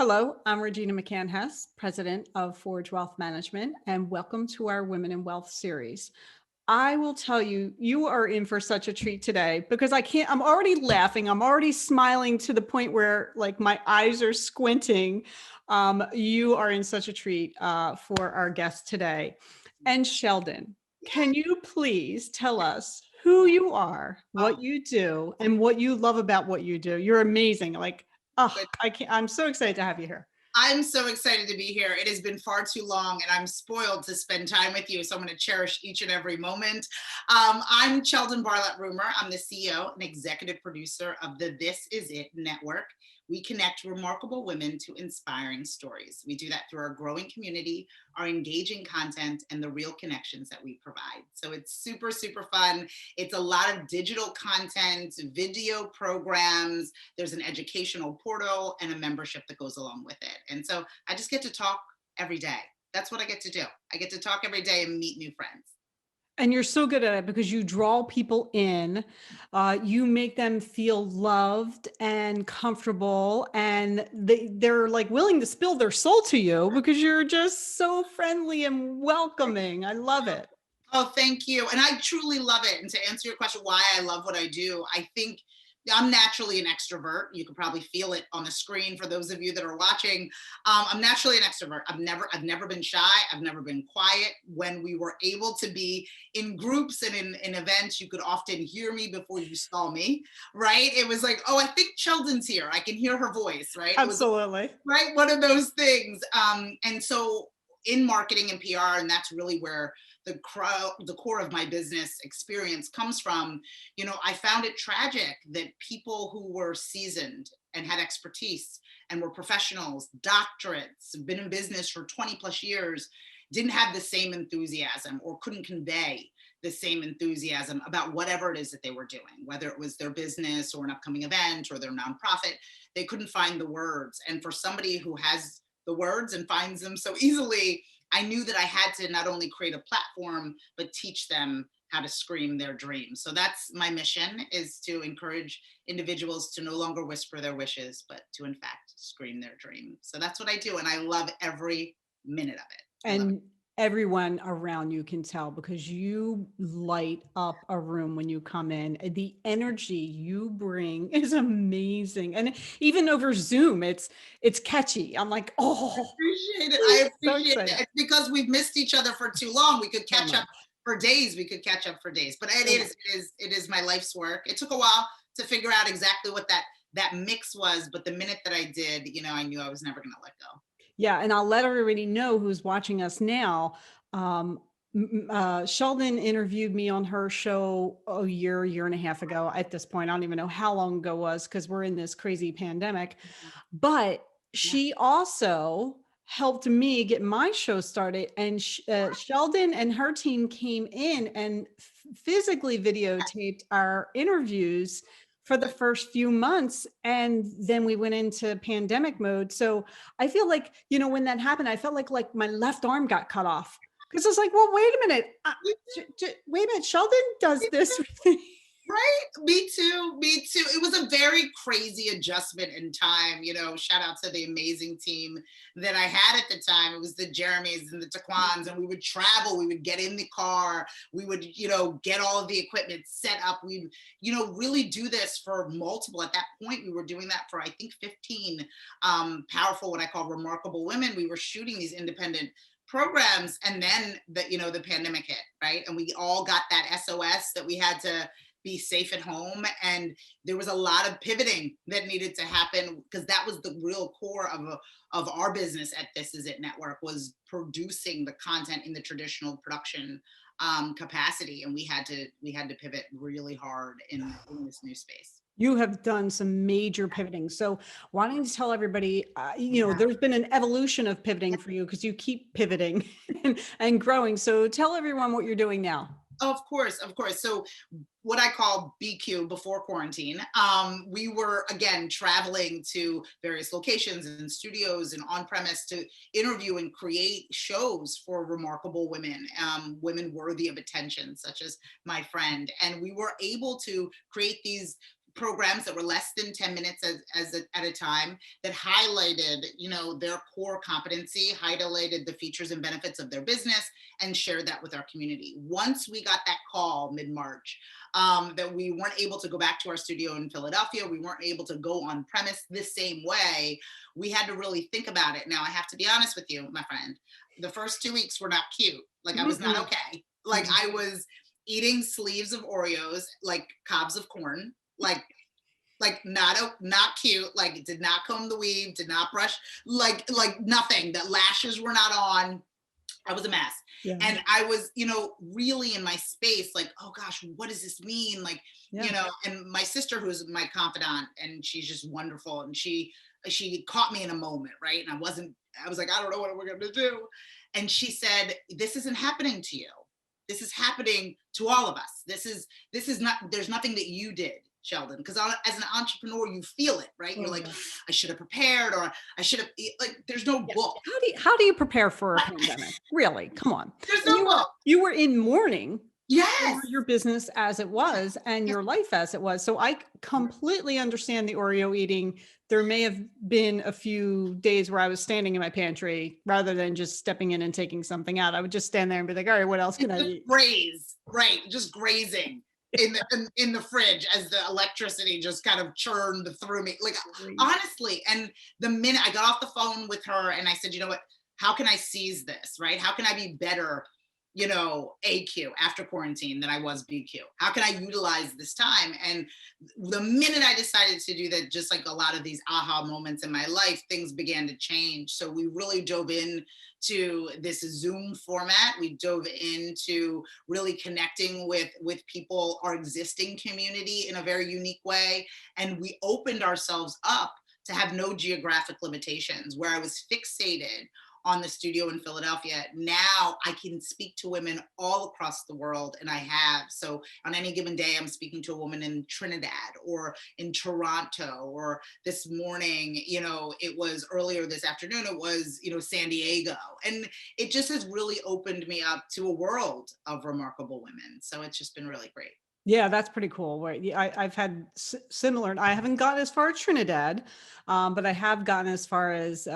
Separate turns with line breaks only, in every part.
Hello, I'm Regina McCann-Hess, president of Forge Wealth Management, and welcome to our Women in Wealth series. I will tell you, you are in for such a treat today because I'm already laughing. I'm already smiling to the point where like my eyes are squinting. You are in such a treat for our guest today. And Cheldin, can you please tell us who you are,
Oh,
what you do, and what you love about what you do? You're amazing. Oh,
good.
I'm so excited to have you here.
I'm so excited to be here. It has been far too long, and I'm spoiled to spend time with you. So I'm going to cherish each and every moment. I'm Cheldin Barlatt Rumer. I'm the CEO and executive producer of the This Is It Network. We connect remarkable women to inspiring stories. We do that through our growing community, our engaging content, and the real connections that we provide. So it's super, super fun. It's a lot of digital content, video programs. There's an educational portal and a membership that goes along with it. And so I just get to talk every day. That's what I get to do. I get to talk every day and meet new friends.
And you're so good at it because you draw people in, you make them feel loved and comfortable, and they're like willing to spill their soul to you because you're just so friendly and welcoming. I love it.
Oh, thank you. And I truly love it. And to answer your question, why I love what I do, I think I'm naturally an extrovert. You can probably feel it on the screen for those of you that are watching. I'm naturally an extrovert. I've never been shy. I've never been quiet. When we were able to be in groups and in events, you could often hear me before you saw me, right? It was like, oh, I think Sheldon's here. I can hear her voice, right? It was
Absolutely.
right one of those things. And so in marketing and PR, and that's really where the core of my business experience comes from. I found it tragic that people who were seasoned and had expertise and were professionals, doctorates, been in business for 20 plus years, didn't have the same enthusiasm or couldn't convey the same enthusiasm about whatever it is that they were doing, whether it was their business or an upcoming event or their nonprofit. They couldn't find the words. And for somebody who has the words and finds them so easily, I knew that I had to not only create a platform, but teach them how to scream their dreams. So that's my mission, is to encourage individuals to no longer whisper their wishes, but to in fact scream their dream. So that's what I do. And I love every minute of it. I love it.
And everyone around you can tell because you light up a room when you come in. The energy you bring is amazing. And even over Zoom, it's catchy. I'm like, oh,
Appreciate it. I
so
appreciate it.
excited.
It's because we've missed each other for too long. We could
So
catch up
much.
for days. We could catch up for days. But it
So
is,
much.
it is my life's work. It took a while to figure out exactly what that mix was, but the minute that I did, I knew I was never going to let go.
Yeah, and I'll let everybody know who's watching us now. Um, Sheldon interviewed me on her show a year and a half ago. At this point, I don't even know how long ago it was because we're in this crazy pandemic. But
Yeah.
she also helped me get my show started. And Sheldon and her team came in and physically videotaped our interviews for the first few months. And then we went into pandemic mode. So I feel like, when that happened, I felt like my left arm got cut off because it's like, well, wait a minute. Wait a minute. Sheldon does this.
Right? Me too. Me too. It was a very crazy adjustment in time. Shout out to the amazing team that I had at the time. It was the Jeremys and the Taquans, and we would travel. We would get in the car. We would, get all of the equipment set up. We'd, really do this for multiple. At that point, we were doing that for, I think, 15 powerful, what I call remarkable women. We were shooting these independent programs, and then the pandemic hit, right? And we all got that SOS that we had to be safe at home. And there was a lot of pivoting that needed to happen, because that was the real core of our business at This Is It Network, was producing the content in the traditional production capacity. And we had to pivot really hard in this new space.
You have done some major pivoting. So why don't you tell everybody,
Yeah.
there's been an evolution of pivoting for you because you keep pivoting and growing. So tell everyone what you're doing now.
Of course, of course. So what I call BQ, before quarantine, we were again traveling to various locations and studios and on premise to interview and create shows for remarkable women, women worthy of attention, such as my friend. And we were able to create these programs that were less than 10 minutes at a time, that highlighted, their core competency, highlighted the features and benefits of their business, and shared that with our community. Once we got that call mid-March, that we weren't able to go back to our studio in Philadelphia, we weren't able to go on premise the same way, we had to really think about it. Now, I have to be honest with you, my friend, the first 2 weeks were not cute. Like, I was not
Mm-mm.
okay. Like, I was eating sleeves of Oreos, like cobs of corn, like not cute, like did not comb the weave, did not brush, like nothing. The lashes were not on. I was a mess.
Yeah.
And I was, really in my space, like, oh gosh, what does this mean? Like,
Yeah.
and my sister, who's my confidant, and she's just wonderful. And she caught me in a moment, right? And I was like, I don't know what we're gonna do. And she said, this isn't happening to you. This is happening to all of us. This is not, there's nothing that you did, Cheldin, because as an entrepreneur, you feel it, right? You're
Oh,
like,
yeah.
I should have prepared, or I should have, like, there's no
Yeah.
book.
How do you prepare for a pandemic? Really? Come on.
There's
And
no
you were
book.
you were in mourning
Yes.
for your business as it was and
Yes.
your life as it was. So I completely understand the Oreo eating. There may have been a few days where I was standing in my pantry rather than just stepping in and taking something out. I would just stand there and be like, all right, what else can I
Just
eat?
graze, right? Just grazing in the fridge as the electricity just kind of churned through me. Like,
Crazy.
honestly, and the minute I got off the phone with her and I said, you know what, how can I seize this, right? How can I be better, AQ after quarantine than I was BQ? How can I utilize this time? And the minute I decided to do that, just like a lot of these aha moments in my life, things began to change. So we really dove in to this Zoom format. We dove into really connecting with people, our existing community, in a very unique way. And we opened ourselves up to have no geographic limitations. Where I was fixated on the studio in Philadelphia, now I can speak to women all across the world, and I have. So on any given day, I'm speaking to a woman in Trinidad or in Toronto, or this morning, it was earlier this afternoon, it was, San Diego. And it just has really opened me up to a world of remarkable women. So it's just been really great.
Yeah, that's pretty cool. Right. Yeah, I've had similar. I haven't gotten as far as Trinidad, but I have gotten as far as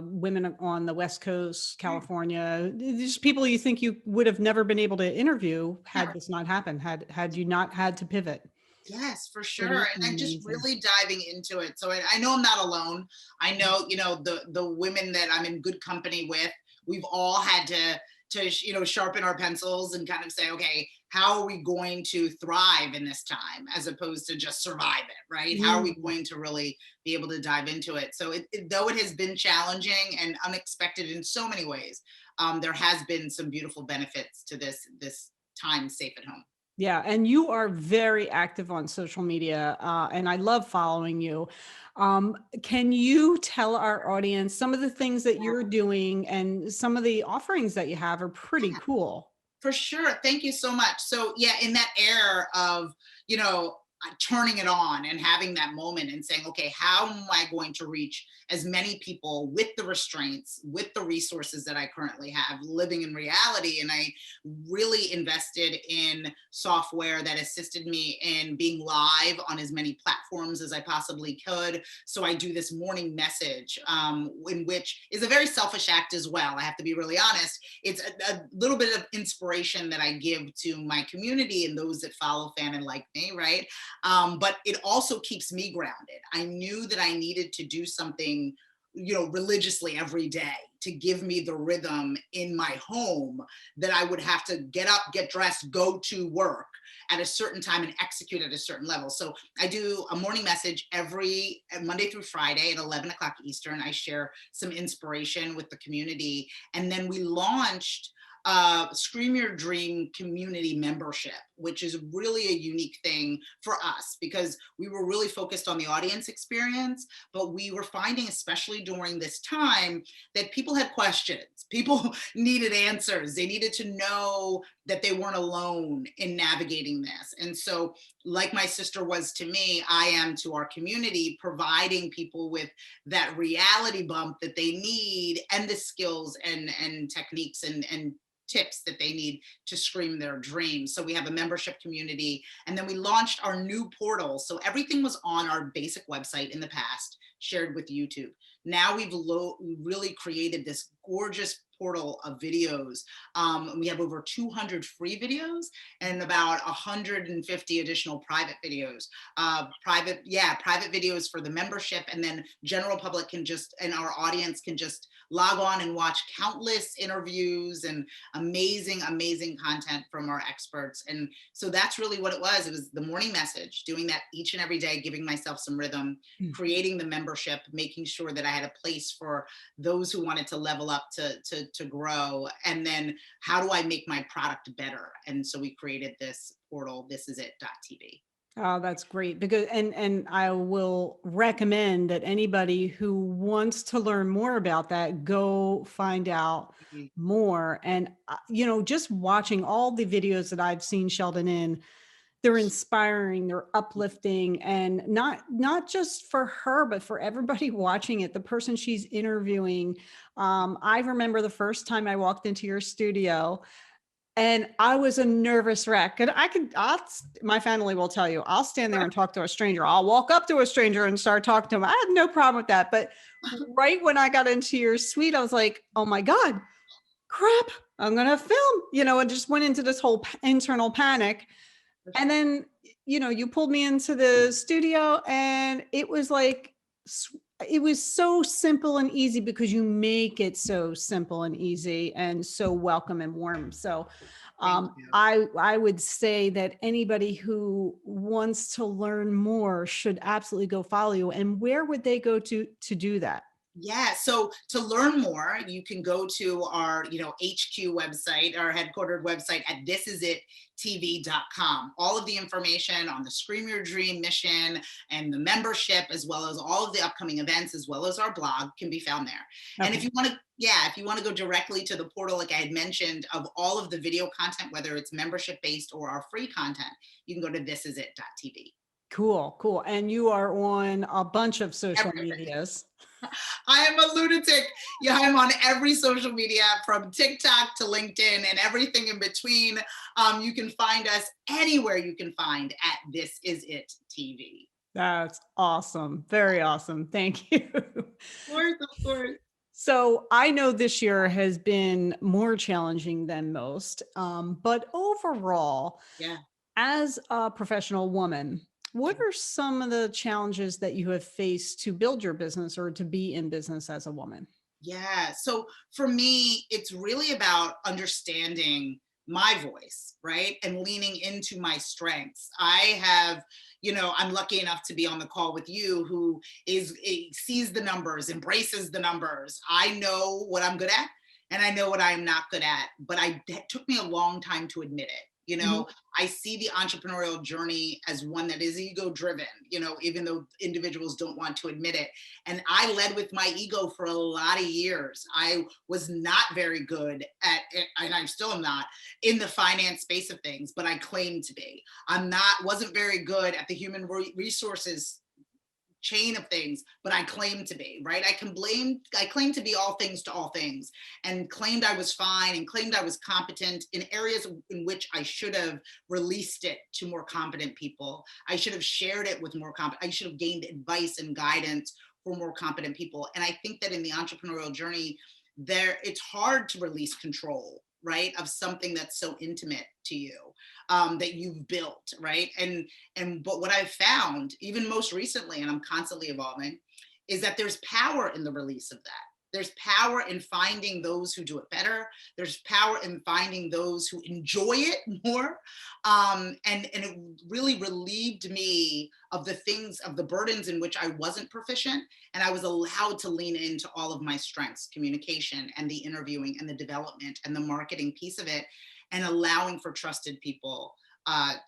women on the West Coast, California. Just people you think you would have never been able to interview had
Never.
this not happened. Had you not had to pivot.
Yes, for sure.
Pretty
And I'm just
amazing.
really diving into it. So I know I'm not alone. I know, the women that I'm in good company with, we've all had to sharpen our pencils and kind of say, okay, how are we going to thrive in this time as opposed to just survive it, right? How are we
Mm.
going to really be able to dive into it? So though it has been challenging and unexpected in so many ways, there has been some beautiful benefits to this time safe at home.
Yeah, and you are very active on social media, and I love following you. Can you tell our audience some of the things that you're doing and some of the offerings that you have are pretty cool?
For sure. Thank you so much. So yeah, in that air of, turning it on and having that moment and saying, okay, how am I going to reach as many people with the restraints, with the resources that I currently have, living in reality? And I really invested in software that assisted me in being live on as many platforms as I possibly could. So I do this morning message, in which is a very selfish act as well. I have to be really honest. It's a little bit of inspiration that I give to my community and those that follow, fan, and like me, right? But it also keeps me grounded. I knew that I needed to do something, religiously every day to give me the rhythm in my home, that I would have to get up, get dressed, go to work at a certain time and execute at a certain level. So I do a morning message every Monday through Friday at 11 o'clock Eastern. I share some inspiration with the community. And then we launched Scream Your Dream community membership, which is really a unique thing for us because we were really focused on the audience experience, but we were finding, especially during this time, that people had questions. People needed answers. They needed to know that they weren't alone in navigating this. And so, like my sister was to me, I am to our community, providing people with that reality bump that they need, and the skills and techniques and tips that they need to scream their dreams. So we have a membership community, and then we launched our new portal. So everything was on our basic website in the past, shared with YouTube. Now we've really created this gorgeous portal of videos. We have over 200 free videos and about 150 additional private videos. Private videos for the membership, and then general public can just, and our audience can just log on and watch countless interviews and amazing content from our experts. And so that's really what it was. It was the morning message, doing that each and every day, giving myself some rhythm, creating the membership, making sure that I had a place for those who wanted to level up to grow. And then how do I make my product better? And so we created this portal, thisisit.tv.
Oh, that's great, because and I will recommend that anybody who wants to learn more about that, go find out more. And just watching all the videos that I've seen Cheldin in, they're inspiring, they're uplifting, and not just for her, but for everybody watching it, the person she's interviewing. I remember the first time I walked into your studio, and I was a nervous wreck. And my family will tell you, I'll stand there and talk to a stranger. I'll walk up to a stranger and start talking to them. I have no problem with that. But right when I got into your suite, I was like, oh my God, crap, I'm going to film, and just went into this whole internal panic. And then, you pulled me into the studio, and it was like, it was so simple and easy, because you make it so simple and easy and so welcome and warm. So I would say that anybody who wants to learn more should absolutely go follow you. And where would they go to do that?
Yeah, so to learn more, you can go to our, HQ website, our headquartered website at thisisitTV.com. All of the information on the Scream Your Dream mission and the membership, as well as all of the upcoming events, as well as our blog, can be found there. Okay. And if you want to go directly to the portal, like I had mentioned, of all of the video content, whether it's membership based or our free content, you can go to thisisitit.tv.
Cool. And you are on a bunch of social medias.
I am a lunatic. Yeah, I'm on every social media, from TikTok to LinkedIn and everything in between. You can find us anywhere you can find at This Is It TV.
That's awesome. Very awesome. Thank you.
Of course.
So I know this year has been more challenging than most, but overall, as a professional woman, what are some of the challenges that you have faced to build your business or to be in business as a woman?
Yeah. So for me, it's really about understanding my voice, right? And leaning into my strengths. I'm lucky enough to be on the call with you, who sees the numbers, embraces the numbers. I know what I'm good at, and I know what I'm not good at, but it took me a long time to admit it. I see the entrepreneurial journey as one that is ego driven, even though individuals don't want to admit it. And I led with my ego for a lot of years. I was not very good at it, and I still am not, in the finance space of things, but I claimed to be. Wasn't very good at the human resources chain of things, but I claimed to be, right? I claimed to be all things to all things, and claimed I was fine, and claimed I was competent in areas in which I should have released it to more competent people. I should have shared it with I should have gained advice and guidance for more competent people. And I think that in the entrepreneurial journey, it's hard to release control, right, of something that's so intimate to you, that you've built, right? But what I've found, even most recently, and I'm constantly evolving, is that there's power in the release of that. There's power in finding those who do it better. There's power in finding those who enjoy it more. And it really relieved me of the burdens in which I wasn't proficient. And I was allowed to lean into all of my strengths, communication and the interviewing and the development and the marketing piece of it, and allowing for trusted people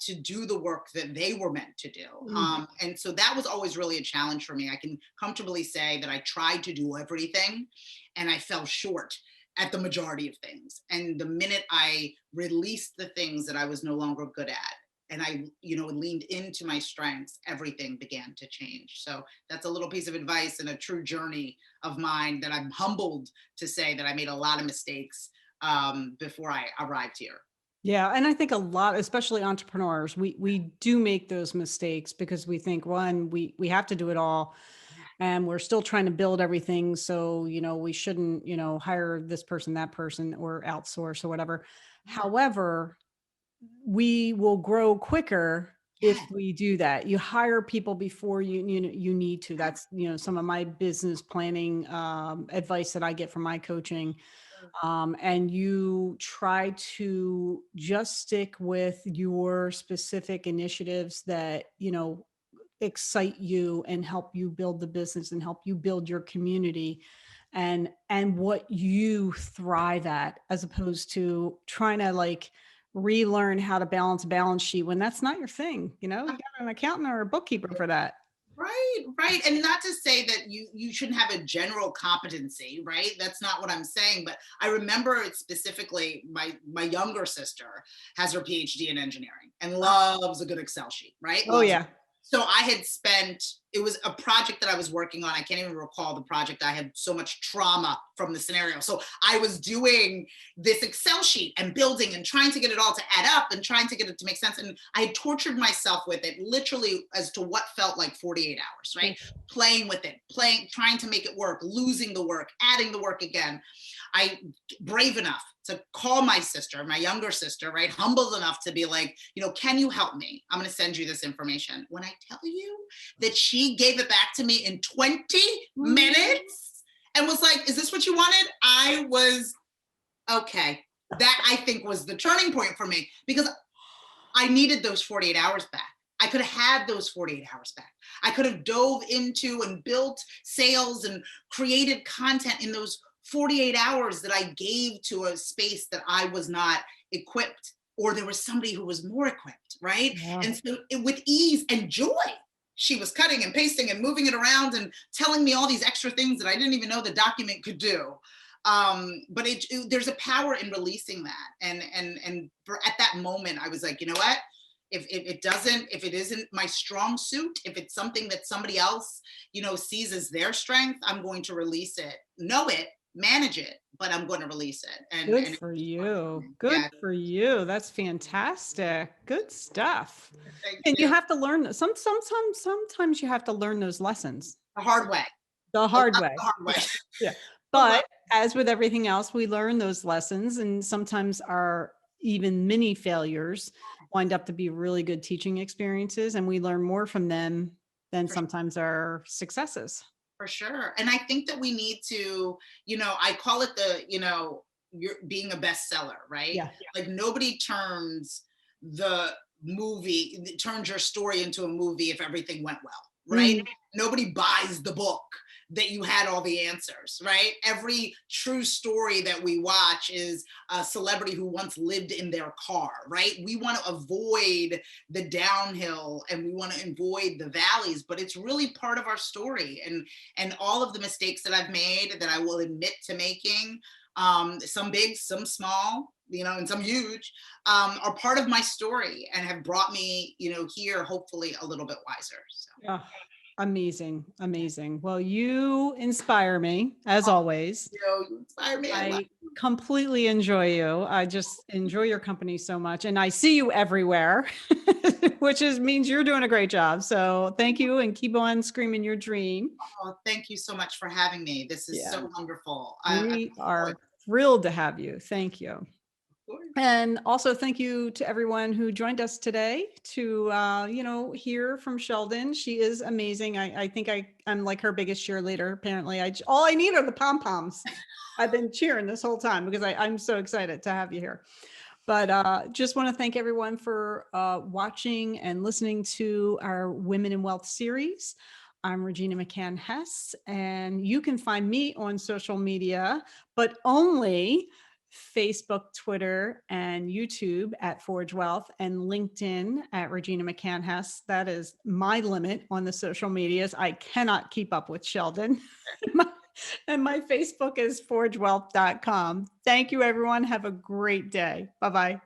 to do the work that they were meant to do. And so that was always really a challenge for me. I can comfortably say that I tried to do everything, and I fell short at the majority of things. And the minute I released the things that I was no longer good at, and I, leaned into my strengths, everything began to change. So that's a little piece of advice and a true journey of mine that I'm humbled to say that I made a lot of mistakes before I arrived here.
Yeah, and I think a lot, especially entrepreneurs, we do make those mistakes because we think, one, we have to do it all, and we're still trying to build everything. So, we shouldn't, hire this person, that person, or outsource or whatever.
Yeah.
However, we will grow quicker if
Yeah.
we do that. You hire people before you need to. That's, some of my business planning advice that I get from my coaching. And you try to just stick with your specific initiatives that, excite you and help you build the business and help you build your community and what you thrive at, as opposed to trying to like relearn how to balance a balance sheet when that's not your thing. You got an accountant or a bookkeeper for that.
Right, right. And not to say that you shouldn't have a general competency, right? That's not what I'm saying. But I remember it specifically, my younger sister has her PhD in engineering and loves a good Excel sheet, right?
Oh
Loves it.
yeah.
So I had spent, it was a project that I was working on. I can't even recall the project. I had so much trauma from the scenario. So I was doing this Excel sheet and building and trying to get it all to add up and trying to get it to make sense. And I had tortured myself with it literally as to what felt like 48 hours, right?
Oof.
Playing with it, trying to make it work, losing the work, adding the work again. I brave enough to call my sister, my younger sister, right? Humble enough to be like, can you help me? I'm going to send you this information. When I tell you that she gave it back to me in 20 minutes and was like, is this what you wanted? I was okay. That I think was the turning point for me because I needed those 48 hours back. I could have had those 48 hours back. I could have dove into and built sales and created content in those 48 hours that I gave to a space that I was not equipped, or there was somebody who was more equipped, right?
Yeah.
And so with ease and joy, she was cutting and pasting and moving it around and telling me all these extra things that I didn't even know the document could do. But there's a power in releasing that. And at that moment, I was like, you know what? If it isn't my strong suit, if it's something that somebody else, sees as their strength, I'm going to release it, know it, manage it, but I'm going to release it.
Good
And
for you. Good
yeah,
for you. That's fantastic. Good stuff.
thank
And you
you.
have to learn sometimes you have to learn those lessons
The hard way.
the
The
hard way.
hard way.
Yeah. Yeah.
The love.
But as with everything else, we learn those lessons, and sometimes our even mini failures wind up to be really good teaching experiences, and we learn more from them than
For
sometimes our successes.
For sure. And I think that we need to, I call it you're being a bestseller, right?
Yeah.
Like nobody turns the turns your story into a movie if everything went well, right?
Mm.
Nobody buys the book that you had all the answers, right? Every true story that we watch is a celebrity who once lived in their car, right? We want to avoid the downhill and we want to avoid the valleys, but it's really part of our story. And all of the mistakes that I've made that I will admit to making, some big, some small, and some huge, are part of my story and have brought me, here, hopefully a little bit wiser. So.
Oh, amazing. Amazing. Well, you inspire me as always.
You inspire me. I love
I completely enjoy you. I just enjoy your company so much. And I see you everywhere, which means you're doing a great job. So thank you and keep on screaming your dream.
Oh, thank you so much for having me. This is
Yeah,
so wonderful.
we are thrilled to have you. Thank you. And also thank you to everyone who joined us today to, hear from Cheldin. She is amazing. I think I'm like her biggest cheerleader. Apparently all I need are the pom-poms. I've been cheering this whole time because I'm so excited to have you here. But just want to thank everyone for watching and listening to our Women in Wealth series. I'm Regina McCann Hess, and you can find me on social media, but only Facebook, Twitter, and YouTube at Forge Wealth, and LinkedIn at Regina McCann Hess. That is my limit on the social medias. I cannot keep up with Cheldin. And my Facebook is forgewealth.com. Thank you, everyone. Have a great day. Bye-bye.